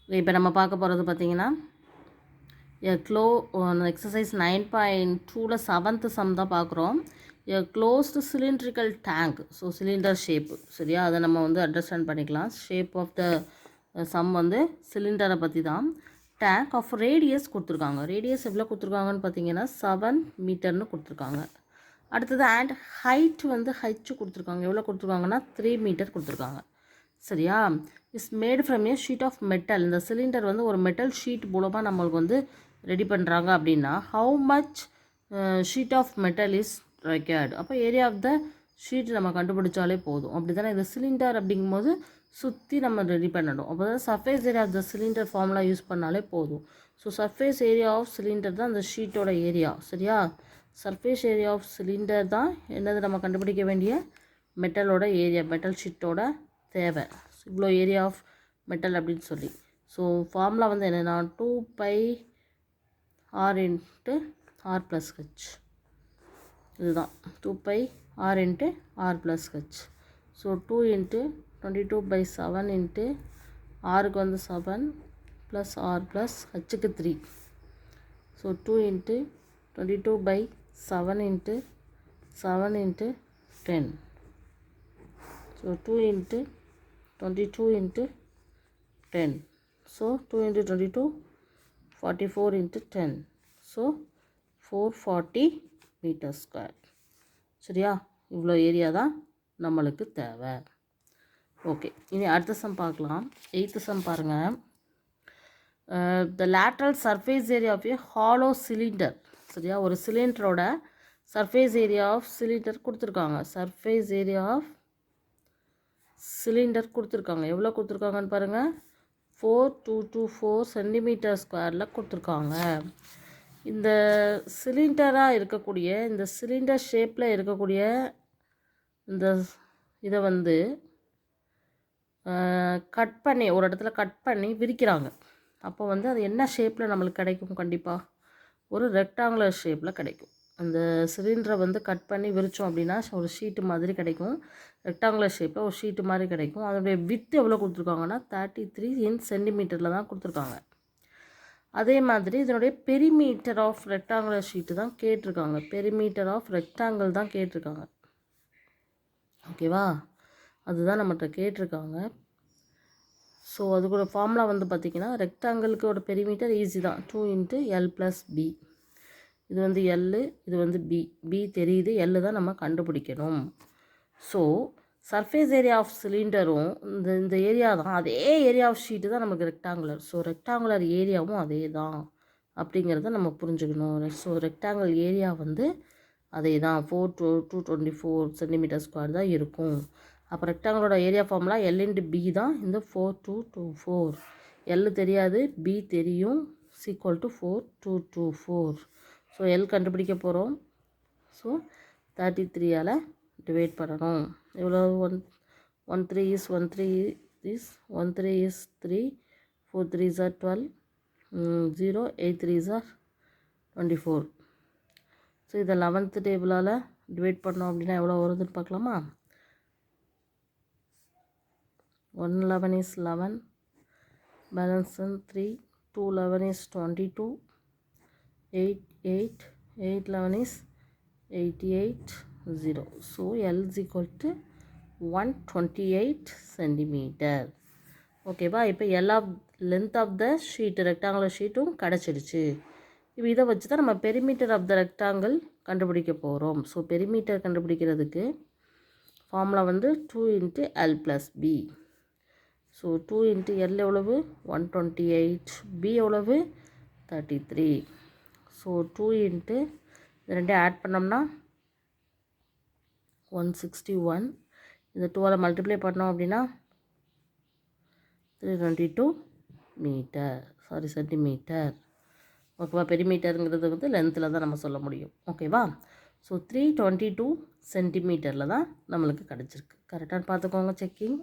இப்போ நம்ம பார்க்க போகிறது பார்த்திங்கன்னா எக்ஸசைஸ் 9.2ல 7th சம் தான் பார்க்குறோம். எ closed cylindrical tank. So cylinder shape சரியா, அதை நம்ம வந்து அண்டர்ஸ்டாண்ட் பண்ணிக்கலாம். ஷேப் ஆஃப் த சம் வந்து சிலிண்டரை பற்றி தான். டேங்க் ஆஃப் ரேடியஸ் கொடுத்துருக்காங்க. ரேடியஸ் எவ்வளோ கொடுத்துருக்காங்கன்னு பார்த்தீங்கன்னா 7 மீட்டர்னு கொடுத்துருக்காங்க. அடுத்தது அண்ட் ஹைட் வந்து ஹைச்சு கொடுத்துருக்காங்க. எவ்வளோ கொடுத்துருக்காங்கன்னா 3 மீட்டர் கொடுத்துருக்காங்க. சரியா, is made from a sheet of metal. இந்த சிலிண்டர் வந்து ஒரு மெட்டல் ஷீட் மூலமாக நம்மளுக்கு வந்து ரெடி பண்ணுறாங்க அப்படின்னா how much sheet of metal is required. அப்போ ஏரியா ஆஃப் த ஷீட் நம்ம கண்டுபிடிச்சாலே போதும். அப்படி தானே இந்த சிலிண்டர் அப்படிங்கும்போது சுற்றி நம்ம ரெடி பண்ணணும். அப்போ தான் surface area of the cylinder formula use பண்ணாலே போதும். So surface area of cylinder தான் அந்த ஷீட்டோட ஏரியா. சரியா, சர்ஃபேஸ் ஏரியா ஆஃப் சிலிண்டர் தான் என்னது நம்ம கண்டுபிடிக்க வேண்டிய மெட்டலோட ஏரியா, மெட்டல் ஷீட்டோட தேவை. இவ்வளோ ஏரியா ஆஃப் மெட்டல் அப்படின்னு சொல்லி. ஸோ ஃபார்முலா வந்து என்னென்னா 2πr into R plus H. இதுதான் 2πr into R plus H. So 2 into 22/7 into ஆருக்கு வந்து 7 ப்ளஸ் ஆர் ப்ளஸ் ஹெச்சுக்கு 3. So 2 into 22/7 into 7 into 10. So 2 into 22 into 10. So 2 into 22, 44 into 10. So 440 meter square. சரியா, இவ்வளோ area தான் நம்மளுக்கு தேவை. ஓகே, இனி அடுத்த சம் பார்க்கலாம். 8th சம் பாருங்கள். The lateral surface area of a hollow cylinder. சரியா, ஒரு சிலிண்டரோட சர்ஃபேஸ் ஏரியா ஆஃப் சிலிண்டர் கொடுத்துருக்காங்க. சர்ஃபேஸ் ஏரியா ஆஃப் சிலிண்டர் கொடுத்துருக்காங்க. எவ்வளோ கொடுத்துருக்காங்கன்னு பாருங்கள். 4224 சென்டிமீட்டர் ஸ்கொயரில் கொடுத்துருக்காங்க. இந்த சிலிண்டராக இருக்கக்கூடிய இந்த சிலிண்டர் ஷேப்பில் இருக்கக்கூடிய இந்த இதை வந்து கட் பண்ணி ஒரு இடத்துல கட் பண்ணி விரிக்கிறாங்க. அப்போ வந்து அது என்ன ஷேப்பில் நம்மளுக்கு கிடைக்கும்? கண்டிப்பாக ஒரு ரெக்டாங்குலர் ஷேப்பில் கிடைக்கும். அந்த சிலிண்டரை வந்து கட் பண்ணி விரித்தோம் அப்படின்னா ஒரு ஷீட்டு மாதிரி கிடைக்கும். ரெக்டாங்குலர் ஷேப்பில் ஒரு ஷீட்டு மாதிரி கிடைக்கும். அதோடைய வித்து எவ்வளோ கொடுத்துருக்காங்கன்னா 33 சென்டிமீட்டரில் தான் கொடுத்துருக்காங்க. அதே மாதிரி இதனுடைய பெரிமீட்டர் ஆஃப் ரெக்டாங்குலர் ஷீட்டு தான் கேட்டிருக்காங்க. பெரிமீட்டர் ஆஃப் ரெக்டாங்கிள் தான் கேட்டிருக்காங்க. ஓகேவா, அதுதான் நம்மகிட்ட கேட்டிருக்காங்க. ஸோ அதுக்கூட ஃபார்முலா வந்து பார்த்திங்கன்னா ரெக்டாங்கிளுக்கு ஒரு பெரிமீட்டர் ஈஸி தான். 2 இன்ட்டு எல் ப்ளஸ் பி. இது வந்து எல், இது வந்து பி. பி தெரியுது, எல் தான் நம்ம கண்டுபிடிக்கணும். ஸோ சர்ஃபேஸ் ஏரியா ஆஃப் சிலிண்டரும் இந்த ஏரியா தான், அதே ஏரியா ஆஃப் ஷீட்டு தான் நமக்கு ரெக்டாங்குலர். ஸோ ரெக்டாங்குலர் ஏரியாவும் அதே தான் அப்படிங்கிறத நம்ம புரிஞ்சுக்கணும். ஸோ ரெக்டாங்குலர் ஏரியா வந்து அதே தான் 424 சென்டிமீட்டர் ஸ்கொயர் தான் இருக்கும். அப்போ ரெக்டாங்குலரோட area formula L into B தான் இந்த 4224. எல் தெரியாது, பி தெரியும். Equal to 4224. ஸோ எல் கண்டுபிடிக்க போகிறோம். ஸோ 33ஆல் டிவைட் பண்ணணும். எவ்வளோ? 1 3 is 1 3 is 1 3 is 3, 4 3s are 12, 0 8 3s are 24. So இதை 11th டேபிளால் டிவைட் பண்ணோம் அப்படின்னா எவ்வளோ வருதுன்னு பார்க்கலாமா? 111 is 11, balance 3, 211 is 22, 8 8 811 is 88 0. So L is equal to 128 centimetre. ஓகேவா, இப்போ எல்லா length of the sheet rectangular ஷீட்டும் கிடச்சிடுச்சு. இப்போ இதை வச்சு தான் நம்ம பெரிமீட்டர் ஆஃப் த ரெக்டாங்கிள் கண்டுபிடிக்க போகிறோம். ஸோ பெரிமீட்டர் கண்டுபிடிக்கிறதுக்கு ஃபார்முலா வந்து 2 into l plus b. So 2 into l எவ்வளவு? 128. பி எவ்வளவு? 33. ஸோ 2 இன்ட்டு இது ரெண்டே ஆட் பண்ணோம்னா 161. இந்த 2ஆல் மல்டிப்ளை பண்ணோம் அப்படின்னா 322 மீட்டர், சென்டிமீட்டர். ஓகேவா, பெரிமீட்டருங்கிறது வந்து லென்த்தில் தான் நம்ம சொல்ல முடியும். ஓகேவா, ஸோ 322 சென்டிமீட்டரில் தான் நம்மளுக்கு கிடச்சிருக்கு. கரெக்டானு பார்த்துக்கோங்க. Checking.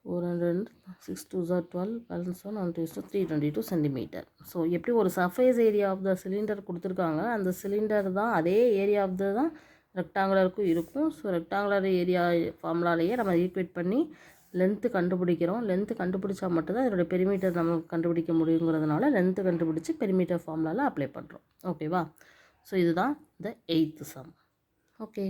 400 6 2s are 12, balance 1 1 2 is 322 centimetre. So எப்படி ஒரு surface area of the cylinder கொடுத்துருக்காங்க, அந்த சிலிண்டர் தான் அதே ஏரியா ஆஃப் தான் ரெக்டாங்குலருக்கும் இருக்கும். ஸோ ரெக்டாங்குலர் ஏரியா ஃபார்முலாலேயே நம்ம ஈக்குவேட் பண்ணி லென்த்து கண்டுபிடிக்கிறோம். லென்த்து கண்டுபிடிச்சா மட்டும்தான் இதோட பெரிமீட்டர் நமக்கு கண்டுபிடிக்க முடியுங்கிறதுனால லென்த்து கண்டுபிடிச்சி பெரிமீட்டர் ஃபார்முலாவில் அப்ளை பண்ணுறோம். ஓகேவா? ஸோ இதுதான் இந்த 8th சம். ஓகே.